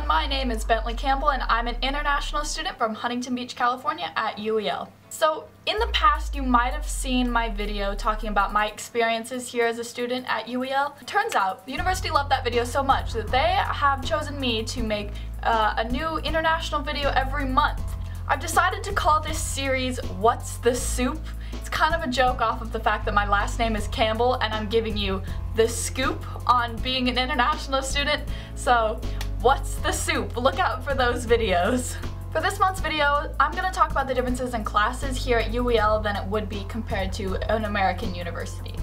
my name is Bentley Campbell and I'm an international student from Huntington Beach, California at UEL. So in the past you might have seen my video talking about my experiences here as a student at UEL. It turns out the university loved that video so much that they have chosen me to make a new international video every month. I've decided to call this series What's the Soup? It's kind of a joke off of the fact that my last name is Campbell and I'm giving you the scoop on being an international student. So what's the soup? Look out for those videos. For this month's video, I'm going to talk about the differences in classes here at UEL than it would be compared to an American university.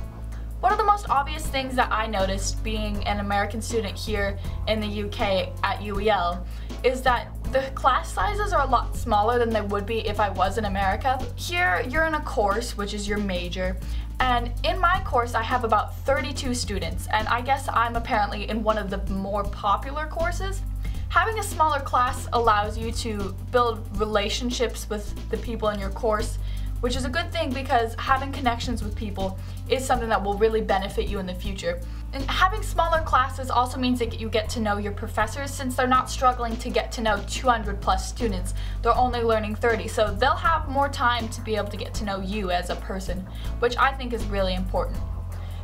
One of the most obvious things that I noticed being an American student here in the UK at UEL is that the class sizes are a lot smaller than they would be if I was in America. Here, you're in a course, which is your major, and in my course I have about 32 students, and I guess I'm apparently in one of the more popular courses. Having a smaller class allows you to build relationships with the people in your course, which is a good thing because having connections with people is something that will really benefit you in the future. And having smaller classes also means that you get to know your professors, since they're not struggling to get to know 200 plus students. They're only learning 30, so they'll have more time to be able to get to know you as a person, which I think is really important.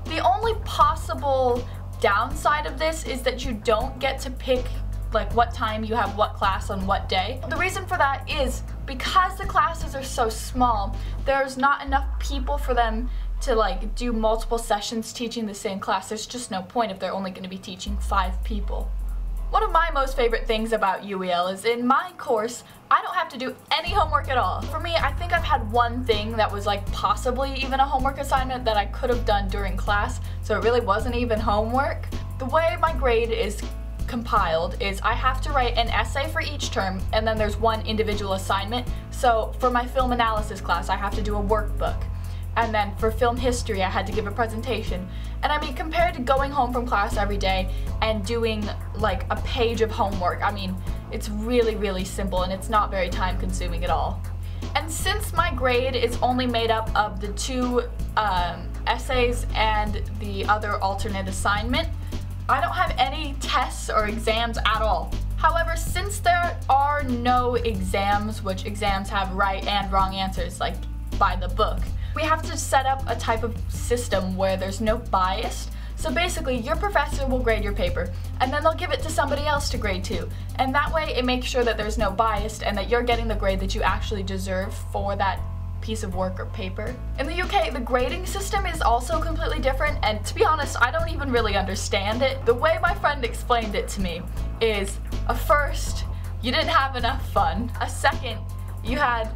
The only possible downside of this is that you don't get to pick like what time you have what class on what day. The reason for that is because the classes are so small, there's not enough people for them to like do multiple sessions teaching the same class. There's just no point if they're only going to be teaching 5 people. One of my most favorite things about UEL is in my course, I don't have to do any homework at all. For me, I think I've had one thing that was like possibly even a homework assignment that I could have done during class, so it really wasn't even homework. The way my grade is compiled is I have to write an essay for each term, and then there's one individual assignment. So for my film analysis class I have to do a workbook, and then for film history I had to give a presentation. And I mean, compared to going home from class every day and doing like a page of homework, I mean, it's really simple and it's not very time consuming at all. And since my grade is only made up of the 2 essays and the other alternate assignment, I don't have any tests or exams at all. However, since there are no exams, which exams have right and wrong answers, like by the book, we have to set up a type of system where there's no bias. So basically, your professor will grade your paper, and then they'll give it to somebody else to grade too. And that way it makes sure that there's no bias and that you're getting the grade that you actually deserve for that piece of work or paper. In the UK, the grading system is also completely different, and to be honest, I don't even really understand it. The way my friend explained it to me is, a first, you didn't have enough fun. A second, you had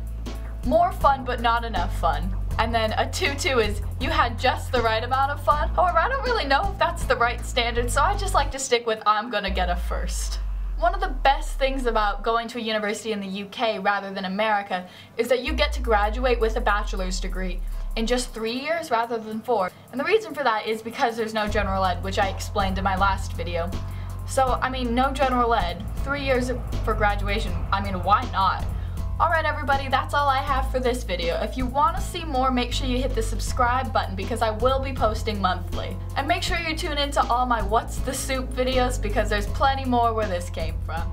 more fun but not enough fun. And then a 2-2 is you had just the right amount of fun. However, I don't really know if that's the right standard, so I just like to stick with I'm gonna get a first. One of the best things about going to a university in the UK rather than America is that you get to graduate with a bachelor's degree in just 3 years rather than 4. And the reason for that is because there's no general ed, which I explained in my last video. So, I mean, no general ed, 3 years for graduation, I mean, why not? Alright everybody, that's all I have for this video. If you want to see more, make sure you hit the subscribe button because I will be posting monthly. And make sure you tune into all my What's the Soup videos because there's plenty more where this came from.